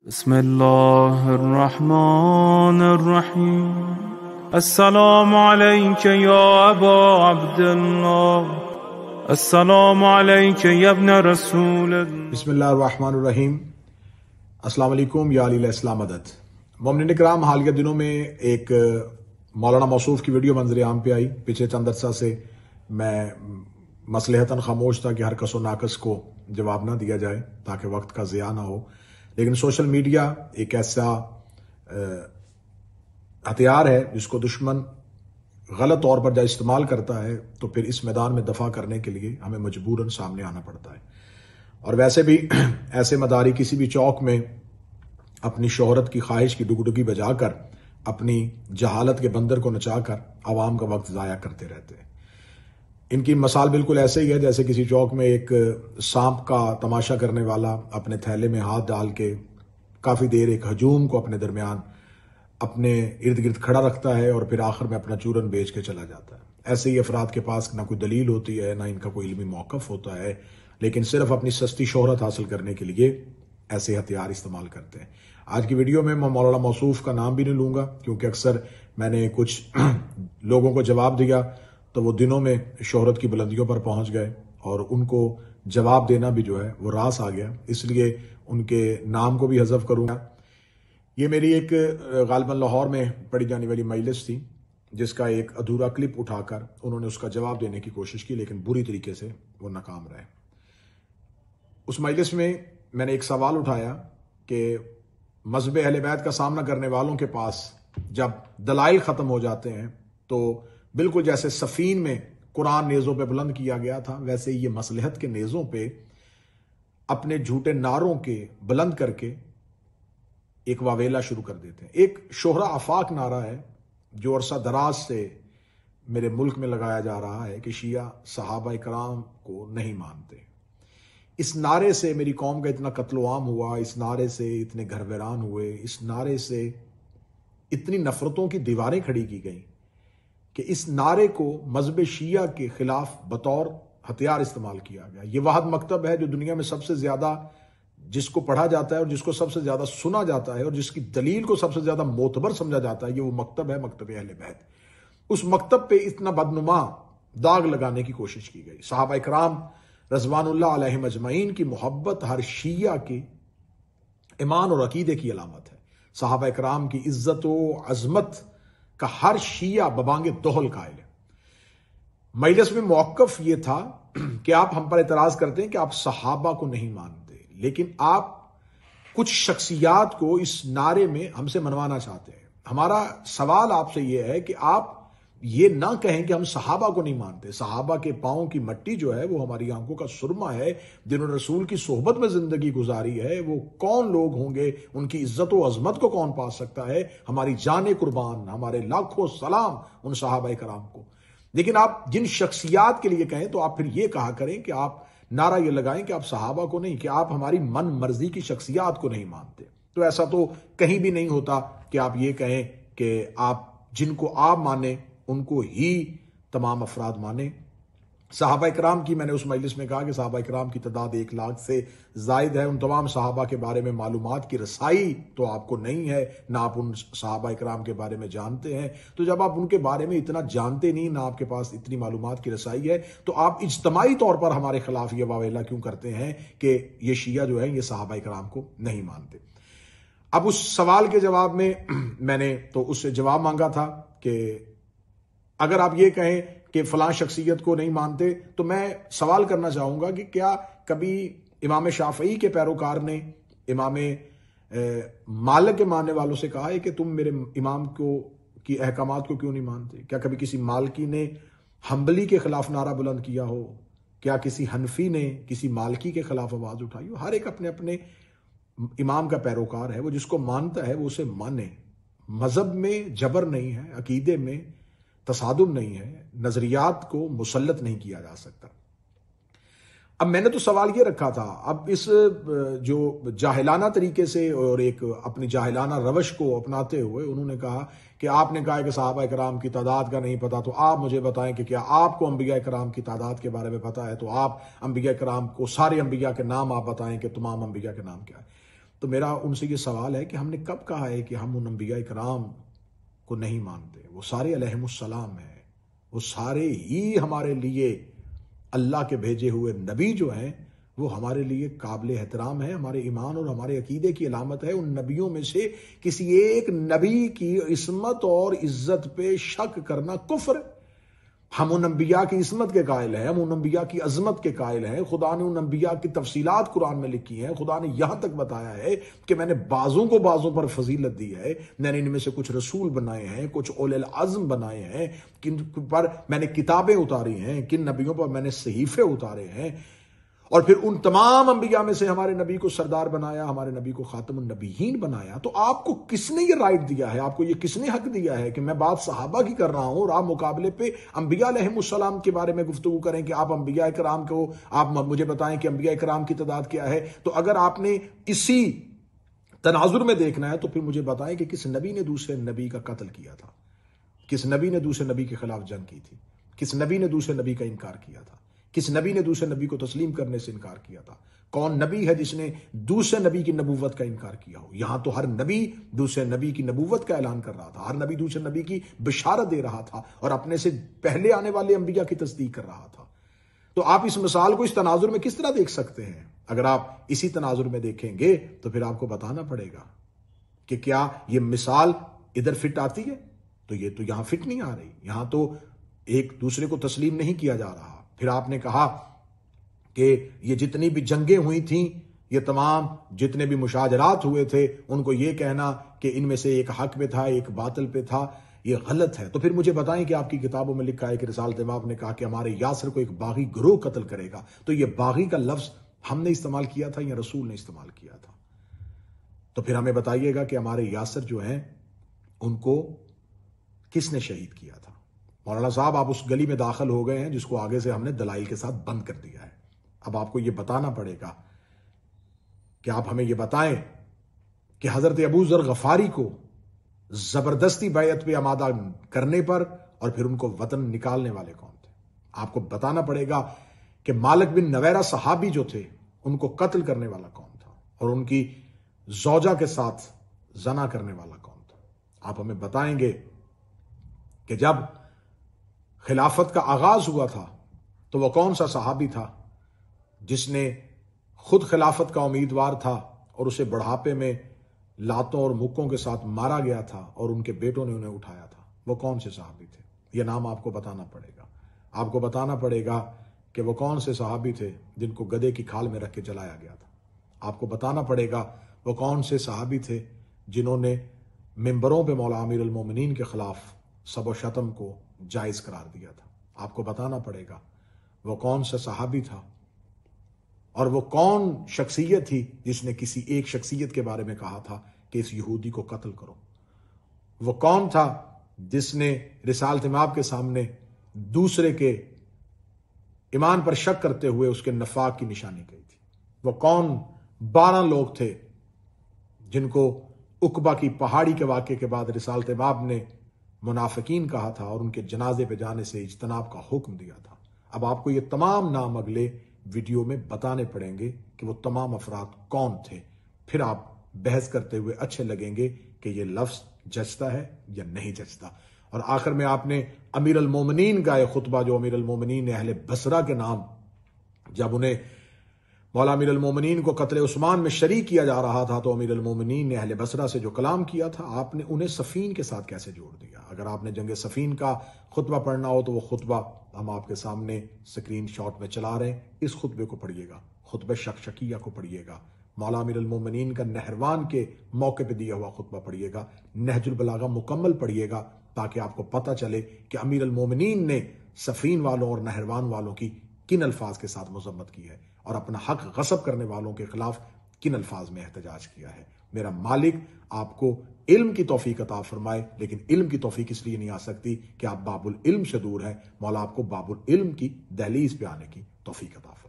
بسم الله الرحمن الرحيم السلام عليك يا أبا عبد الله السلام عليك يا ابن رسول الله. بسم اللہ الرحمن الرحیم. السلام علیکم یا علی السلام مدد. مومنین کرام، حالیہ دنوں میں ایک مولانا موصوف کی ویڈیو منظر عام پہ آئی. پچھلے چند عرصہ سے میں مصلحتاً خاموش تھا کہ ہر کس و ناقص کو جواب نہ دیا جائے تاکہ وقت کا ضیاع نہ ہو، لیکن سوشل میڈیا ایک ایسا ہتھیار ہے جس کو دشمن غلط طور پر جب استعمال کرتا ہے تو پھر اس میدان میں دفاع کرنے کے لیے ہمیں مجبوراً سامنے آنا پڑتا ہے. اور ویسے بھی ایسے مداری کسی بھی چوک میں اپنی شہرت کی خواہش کی ڈگڈگی بجا کر، اپنی جہالت کے بندر کو نچا کر عوام کا وقت ضائع کرتے رہتے ہیں. ان کی مثال بالکل ایسے ہی ہے جیسے کسی چوک میں ایک سانپ کا تماشا کرنے والا اپنے تھیلے میں ہاتھ ڈال کے کافی دیر ایک ہجوم کو اپنے درمیان اپنے ارد گرد کھڑا رکھتا ہے اور پھر آخر میں اپنا چورن بیچ کے چلا جاتا ہے. ایسے ہی افراد کے پاس نہ کوئی دلیل ہوتی ہے، نہ ان کا کوئی علمی موقف ہوتا ہے، لیکن صرف اپنی سستی شہرت حاصل کرنے کے لیے ایسے ہتھیار استعمال کرتے ہیں. آج کی ویڈیو میں مولانا موصوف کا نام بھی نہیں لوں گا کیونکہ اکثر میں نے کچھ لوگوں کو جواب دیا تو وہ دنوں میں شہرت کی بلندیوں پر پہنچ گئے اور ان کو جواب دینا بھی جو ہے وہ راس آ گیا، اس لیے ان کے نام کو بھی حذف کروں گا. یہ میری ایک غالباً لاہور میں پڑھی جانے والی مجلس تھی جس کا ایک ادھورا کلپ اٹھا کر انہوں نے اس کا جواب دینے کی کوشش کی، لیکن بری طریقے سے وہ ناکام رہے. اس مجلس میں نے ایک سوال اٹھایا کہ مذہب اہل بیت کا سامنا کرنے والوں کے پاس جب دلائل ختم ہو جاتے ہیں تو بالکل جیسے سفین میں قرآن نیزوں پہ بلند کیا گیا تھا، ویسے یہ مصلحت کے نیزوں پہ اپنے جھوٹے نعروں کے بلند کر کے ایک واویلا شروع کر دیتے ہیں. ایک شہرہ آفاق نعرہ ہے جو عرصہ دراز سے میرے ملک میں لگایا جا رہا ہے کہ شیعہ صحابہ کرام کو نہیں مانتے. اس نعرے سے میری قوم کا اتنا قتل و عام ہوا، اس نعرے سے اتنے گھر ویران ہوئے، اس نعرے سے اتنی نفرتوں کی دیواریں کھڑی کی گئیں کہ اس نعرے کو مذہب شیعہ کے خلاف بطور ہتھیار استعمال کیا گیا. یہ واحد مکتب ہے جو دنیا میں سب سے زیادہ جس کو پڑھا جاتا ہے اور جس کو سب سے زیادہ سنا جاتا ہے اور جس کی دلیل کو سب سے زیادہ معتبر سمجھا جاتا ہے، یہ وہ مکتب ہے، مکتب اہل بیت. اس مکتب پہ اتنا بدنما داغ لگانے کی کوشش کی گئی. صحابہ کرام رضوان اللہ علیہم اجمعین کی محبت ہر شیعہ کی ایمان اور عقیدے کی علامت ہے. صحابہ کرام کی عزت و عظمت کا ہر شیعہ ببانگ دوہل قائل ہے. مجلس میں موقف یہ تھا کہ آپ ہم پر اعتراض کرتے ہیں کہ آپ صحابہ کو نہیں مانتے، لیکن آپ کچھ شخصیات کو اس نعرے میں ہم سے منوانا چاہتے ہیں. ہمارا سوال آپ سے یہ ہے کہ آپ یہ نہ کہیں کہ ہم صحابہ کو نہیں مانتے. صحابہ کے پاؤں کی مٹی جو ہے وہ ہماری آنکھوں کا سرما ہے، جنہوں نے رسول کی صحبت میں زندگی گزاری ہے. وہ کون لوگ ہوں گے، ان کی عزت و عظمت کو کون پا سکتا ہے؟ ہماری جان قربان، ہمارے لاکھوں سلام ان صحابہ کرام کو. لیکن آپ جن شخصیات کے لیے کہیں تو آپ پھر یہ کہا کریں کہ آپ نعرہ یہ لگائیں کہ آپ صحابہ کو نہیں، کہ آپ ہماری من مرضی کی شخصیات کو نہیں مانتے. تو ایسا تو کہیں بھی نہیں ہوتا کہ آپ یہ کہیں کہ آپ جن کو آپ مانیں ان کو ہی تمام افراد مانیں. صحابہ کرام کی میں نے اس مجلس میں کہا کہ صحابہ کرام کی تعداد 1 لاکھ سے زائد ہے. ان تمام صحابہ کے بارے میں معلومات کی رسائی تو آپ کو نہیں ہے، نہ آپ ان صحابہ کرام کے بارے میں جانتے ہیں. تو جب آپ ان کے بارے میں اتنا جانتے نہیں، نہ آپ کے پاس اتنی معلومات کی رسائی ہے، تو آپ اجتماعی طور پر ہمارے خلاف یہ واویلا کیوں کرتے ہیں کہ یہ شیعہ جو ہے یہ صحابہ کرام کو نہیں مانتے؟ اب اس سوال کے جواب میں نے تو اس سے جواب مانگا تھا کہ اگر آپ یہ کہیں کہ فلاں شخصیت کو نہیں مانتے تو میں سوال کرنا چاہوں گا کہ کیا کبھی امام شافعی کے پیروکار نے امام مالک کے ماننے والوں سے کہا ہے کہ تم میرے امام کی احکامات کو کیوں نہیں مانتے؟ کیا کبھی کسی مالکی نے حنبلی کے خلاف نعرہ بلند کیا ہو؟ کیا کسی حنفی نے کسی مالکی کے خلاف آواز اٹھائی ہو؟ ہر ایک اپنے اپنے امام کا پیروکار ہے، وہ جس کو مانتا ہے وہ اسے مانے. مذہب میں جبر نہیں ہے، عقیدے میں تصادم نہیں ہے، نظریات کو مسلط نہیں کیا جا سکتا. اب میں نے تو سوال یہ رکھا تھا، اب اس جو جاہلانہ طریقے سے اور ایک اپنی جاہلانہ روش کو اپناتے ہوئے انہوں نے کہا کہ آپ نے کہا کہ صحابہ کرام کی تعداد کا نہیں پتا، تو آپ مجھے بتائیں کہ کیا آپ کو انبیاء کرام کی تعداد کے بارے میں پتا ہے؟ تو آپ انبیاء کرام کو سارے انبیاء کے نام آپ بتائیں کہ تمام انبیاء کے نام کیا ہے. تو میرا ان سے یہ سوال ہے کہ ہم نے کب کہا ہے کہ ہم ان انبیاء کرام کو نہیں مانتے؟ وہ سارے علیہم السلام ہیں، وہ سارے ہی ہمارے لیے اللہ کے بھیجے ہوئے نبی جو ہیں وہ ہمارے لیے قابل احترام ہے، ہمارے ایمان اور ہمارے عقیدے کی علامت ہے۔ ان نبیوں میں سے کسی ایک نبی کی عصمت اور عزت پہ شک کرنا کفر ہے۔ ہم ان انبیاء کی عصمت کے قائل ہیں، ہم ان انبیاء کی عظمت کے قائل ہیں۔ خدا نے ان انبیاء کی تفصیلات قرآن میں لکھی ہیں۔ خدا نے یہاں تک بتایا ہے کہ میں نے بعضوں کو بعضوں پر فضیلت دی ہے، میں نے ان میں سے کچھ رسول بنائے ہیں، کچھ اولی العزم بنائے ہیں، کن پر میں نے کتابیں اتاری ہیں، کن نبیوں پر میں نے صحیفے اتارے ہیں، اور پھر ان تمام انبیاء میں سے ہمارے نبی کو سردار بنایا، ہمارے نبی کو خاتم النبیین بنایا۔ تو آپ کو کس نے یہ رائٹ دیا ہے، آپ کو یہ کس نے حق دیا ہے کہ میں بات صحابہ کی کر رہا ہوں اور آپ مقابلے پہ انبیاء علیہم السلام کے بارے میں گفتگو کریں کہ آپ انبیاء کرام کو آپ مجھے بتائیں کہ انبیاء کرام کی تعداد کیا ہے؟ تو اگر آپ نے اسی تناظر میں دیکھنا ہے تو پھر مجھے بتائیں کہ کس نبی نے دوسرے نبی کا قتل کیا تھا، کس نبی نے دوسرے نبی کے خلاف جنگ کی تھی، کس نبی نے دوسرے نبی کا انکار کیا تھا، کس نبی نے دوسرے نبی کو تسلیم کرنے سے انکار کیا تھا؟ کون نبی ہے جس نے دوسرے نبی کی نبوت کا انکار کیا ہو؟ یہاں تو ہر نبی دوسرے نبی کی نبوت کا اعلان کر رہا تھا، ہر نبی دوسرے نبی کی بشارت دے رہا تھا اور اپنے سے پہلے آنے والے انبیاء کی تصدیق کر رہا تھا۔ تو آپ اس مثال کو اس تناظر میں کس طرح دیکھ سکتے ہیں؟ اگر آپ اسی تناظر میں دیکھیں گے تو پھر آپ کو بتانا پڑے گا کہ کیا یہ مثال ادھر فٹ آتی ہے؟ تو یہ تو یہاں فٹ نہیں آ رہی، یہاں تو ایک دوسرے کو تسلیم نہیں کیا جا رہا۔ پھر آپ نے کہا کہ یہ جتنی بھی جنگیں ہوئی تھیں، یہ تمام جتنے بھی مشاجرات ہوئے تھے، ان کو یہ کہنا کہ ان میں سے ایک حق پہ تھا ایک باطل پہ تھا، یہ غلط ہے۔ تو پھر مجھے بتائیں کہ آپ کی کتابوں میں لکھا ہے کہ رسالت امام نے کہا کہ ہمارے یاسر کو ایک باغی گروہ قتل کرے گا، تو یہ باغی کا لفظ ہم نے استعمال کیا تھا یا رسول نے استعمال کیا تھا؟ تو پھر ہمیں بتائیے گا کہ ہمارے یاسر جو ہیں ان کو کس نے شہید کیا تھا؟ مولانا صاحب آپ اس گلی میں داخل ہو گئے ہیں جس کو آگے سے ہم نے دلائل کے ساتھ بند کر دیا ہے۔ اب آپ کو یہ بتانا پڑے گا کہ آپ ہمیں یہ بتائیں کہ حضرت ابو ذر غفاری کو زبردستی بیعت پہ آمادہ کرنے پر اور پھر ان کو وطن نکالنے والے کون تھے؟ آپ کو بتانا پڑے گا کہ مالک بن نویرہ صحابی جو تھے ان کو قتل کرنے والا کون تھا اور ان کی زوجہ کے ساتھ زنا کرنے والا کون تھا؟ آپ ہمیں بتائیں گے کہ جب خلافت کا آغاز ہوا تھا تو وہ کون سا صحابی تھا جس نے خود خلافت کا امیدوار تھا اور اسے بڑھاپے میں لاتوں اور مکوں کے ساتھ مارا گیا تھا اور ان کے بیٹوں نے انہیں اٹھایا تھا؟ وہ کون سے صحابی تھے؟ یہ نام آپ کو بتانا پڑے گا۔ آپ کو بتانا پڑے گا کہ وہ کون سے صحابی تھے جن کو گدھے کی کھال میں رکھ کے جلایا گیا تھا۔ آپ کو بتانا پڑے گا وہ کون سے صحابی تھے جنہوں نے ممبروں پہ مولا امیر المومنین کے خلاف سب و شتم کو جائز قرار دیا تھا۔ آپ کو بتانا پڑے گا وہ کون سا صحابی تھا اور وہ کون شخصیت تھی جس نے کسی ایک شخصیت کے بارے میں کہا تھا کہ اس یہودی کو قتل کرو۔ وہ کون تھا جس نے رسالت امام کے سامنے دوسرے کے ایمان پر شک کرتے ہوئے اس کے نفاق کی نشانی کی تھی؟ وہ کون 12 لوگ تھے جن کو عقبہ کی پہاڑی کے واقعے کے بعد رسالت امام نے منافقین کہا تھا اور ان کے جنازے پہ جانے سے اجتناب کا حکم دیا تھا؟ اب آپ کو یہ تمام نام اگلے ویڈیو میں بتانے پڑیں گے کہ وہ تمام افراد کون تھے، پھر آپ بحث کرتے ہوئے اچھے لگیں گے کہ یہ لفظ جچتا ہے یا نہیں جچتا۔ اور آخر میں آپ نے امیر المومنین کا ایک خطبہ، جو امیر المومنین نے اہل بصرہ کے نام، جب انہیں مولا امیر المومنین کو قتل عثمان میں شریک کیا جا رہا تھا تو امیر المومنین نے اہل بصرہ سے جو کلام کیا تھا، آپ نے انہیں صفین کے ساتھ کیسے جوڑ دیا؟ اگر آپ نے جنگ صفین کا خطبہ پڑھنا ہو تو وہ خطبہ ہم آپ کے سامنے سکرین شاٹ میں چلا رہے ہیں، اس خطبے کو پڑھیے گا، خطبہ شکشکیہ کو پڑھیے گا، مولا امیر المومنین کا نہروان کے موقع پہ دیا ہوا خطبہ پڑھیے گا، نہج البلاغہ مکمل پڑھیے گا، تاکہ آپ کو پتہ چلے کہ امیر المومنین نے صفین والوں اور نہروان والوں کی کن الفاظ کے ساتھ مذمت کی ہے اور اپنا حق غصب کرنے والوں کے خلاف کن الفاظ میں احتجاج کیا ہے۔ میرا مالک آپ کو علم کی توفیق عطا فرمائے، لیکن علم کی توفیق اس لیے نہیں آ سکتی کہ آپ باب العلم سے دور ہیں۔ مولا آپ کو باب العلم کی دہلیز پہ آنے کی توفیق عطا فرمائے۔